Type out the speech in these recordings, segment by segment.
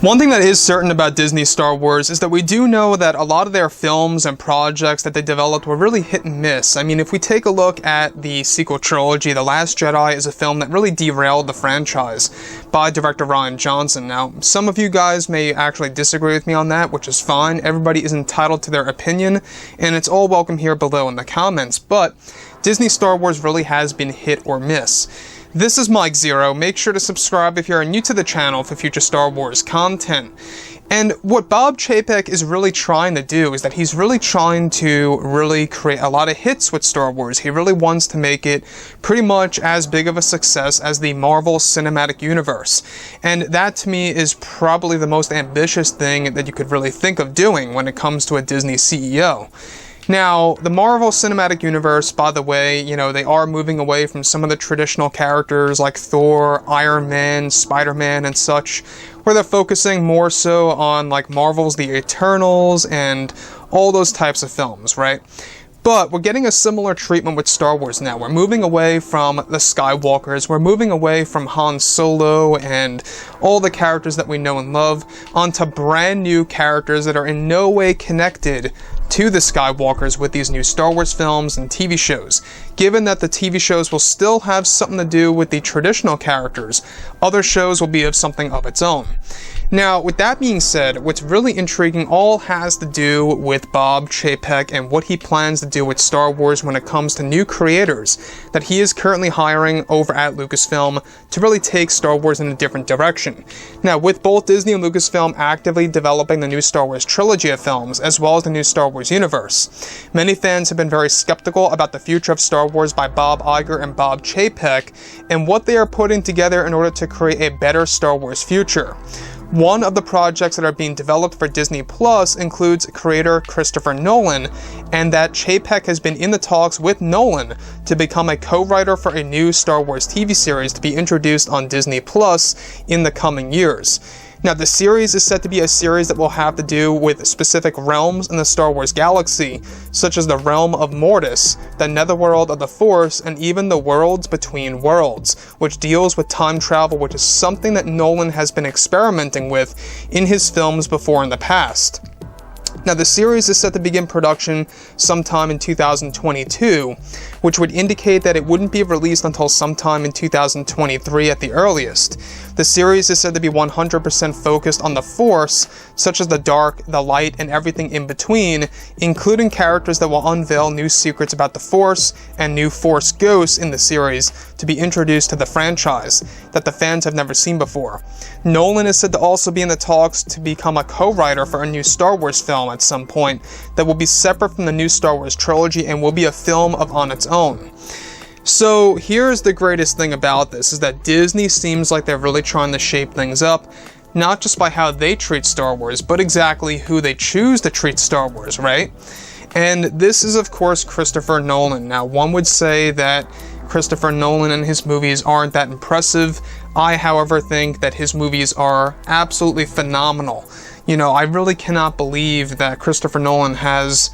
One thing that is certain about Disney Star Wars is that we do know that a lot of their films and projects that they developed were really hit and miss. I mean, if we take a look at the sequel trilogy, The Last Jedi is a film that really derailed the franchise by director Rian Johnson. Now, some of you guys may actually disagree with me on that, which is fine. Everybody is entitled to their opinion, and it's all welcome here below in the comments, but Disney Star Wars really has been hit or miss. This is Mike Zero. Make sure to subscribe if you're new to the channel for future Star Wars content. And what Bob Chapek is really trying to do is that he's really trying to create a lot of hits with Star Wars. He really wants to make it pretty much as big of a success as the Marvel Cinematic Universe. And that to me is probably the most ambitious thing that you could really think of doing when it comes to a Disney CEO. Now, the Marvel Cinematic Universe, by the way, they are moving away from some of the traditional characters like Thor, Iron Man, Spider-Man, and such, where they're focusing more so on like Marvel's The Eternals and all those types of films, right? But we're getting a similar treatment with Star Wars now. We're moving away from the Skywalkers, we're moving away from Han Solo and all the characters that we know and love, onto brand new characters that are in no way connected to the Skywalkers with these new Star Wars films and TV shows. Given that the TV shows will still have something to do with the traditional characters, other shows will be of something of its own. Now, with that being said, what's really intriguing all has to do with Bob Chapek and what he plans to do with Star Wars when it comes to new creators that he is currently hiring over at Lucasfilm to really take Star Wars in a different direction. Now, with both Disney and Lucasfilm actively developing the new Star Wars trilogy of films, as well as the new Star Wars universe, many fans have been very skeptical about the future of Star Wars by Bob Iger and Bob Chapek and what they are putting together in order to create a better Star Wars future. One of the projects that are being developed for Disney Plus includes creator Christopher Nolan, and that Chapek has been in the talks with Nolan to become a co-writer for a new Star Wars TV series to be introduced on Disney Plus in the coming years. Now, the series is set to be a series that will have to do with specific realms in the Star Wars galaxy, such as the realm of Mortis, the netherworld of the Force, and even the worlds between worlds, which deals with time travel, which is something that Nolan has been experimenting with in his films before in the past. Now, the series is set to begin production sometime in 2022, which would indicate that it wouldn't be released until sometime in 2023 at the earliest. The series is said to be 100% focused on the Force, such as the dark, the light, and everything in between, including characters that will unveil new secrets about the Force and new Force ghosts in the series to be introduced to the franchise that the fans have never seen before. Nolan is said to also be in the talks to become a co-writer for a new Star Wars film at some point that will be separate from the new Star Wars trilogy and will be a film on its own. So here's the greatest thing about this, is that Disney seems like they're really trying to shape things up, not just by how they treat Star Wars, but exactly who they choose to treat Star Wars, right? And this is, of course, Christopher Nolan. Now, one would say that Christopher Nolan and his movies aren't that impressive. I, however, think that his movies are absolutely phenomenal. I really cannot believe that Christopher Nolan has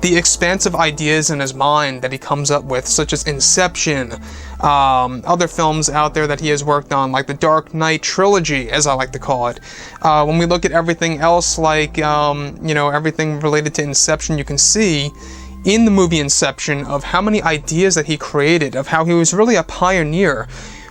the expansive ideas in his mind that he comes up with, such as Inception, other films out there that he has worked on, like the Dark Knight trilogy, as I like to call it. When we look at everything else, like, everything related to Inception, you can see in the movie Inception of how many ideas that he created, of how he was really a pioneer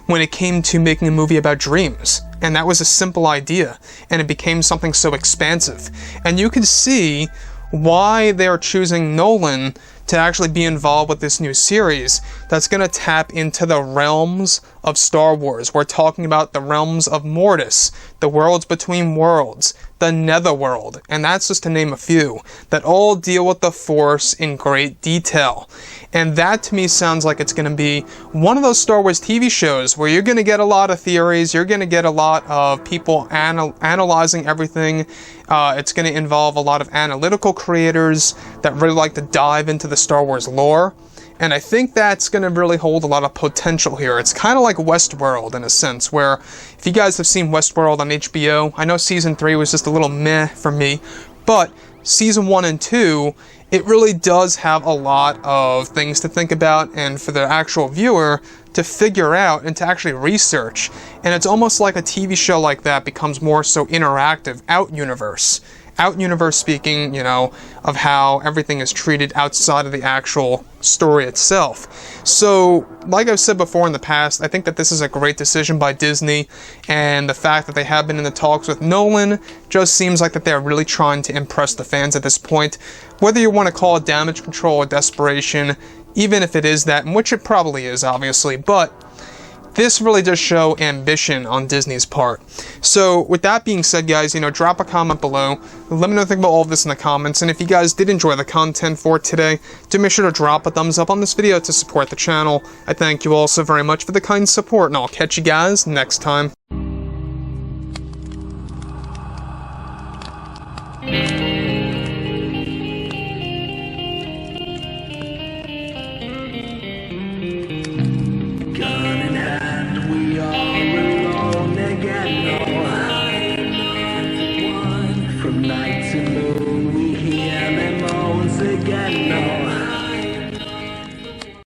when it came to making a movie about dreams. And that was a simple idea, and it became something so expansive. And you can see why they're choosing Nolan to actually be involved with this new series that's going to tap into the realms of Star Wars. We're talking about the realms of Mortis, the worlds between worlds, the netherworld, and that's just to name a few, that all deal with the Force in great detail. And that to me sounds like it's going to be one of those Star Wars TV shows where you're going to get a lot of theories, you're going to get a lot of people analyzing everything. It's going to involve a lot of analytical creators that really like to dive into the Star Wars lore. And I think that's going to really hold a lot of potential here. It's kind of like Westworld in a sense, where if you guys have seen Westworld on HBO, I know season 3 was just a little meh for me, but Season 1 and 2, it really does have a lot of things to think about and for the actual viewer to figure out and to actually research. And it's almost like a TV show like that becomes more so interactive, out-universe. Out-universe speaking, you know, of how everything is treated outside of the actual story itself. So, like I've said before in the past, I think that this is a great decision by Disney, and the fact that they have been in the talks with Nolan just seems like that they're really trying to impress the fans at this point. Whether you want to call it damage control or desperation, even if it is that, which it probably is, obviously, but this really does show ambition on Disney's part. So, with that being said, guys, you know, drop a comment below. Let me know what you think about all of this in the comments. And if you guys did enjoy the content for today, do make sure to drop a thumbs up on this video to support the channel. I thank you all so very much for the kind support, and I'll catch you guys next time.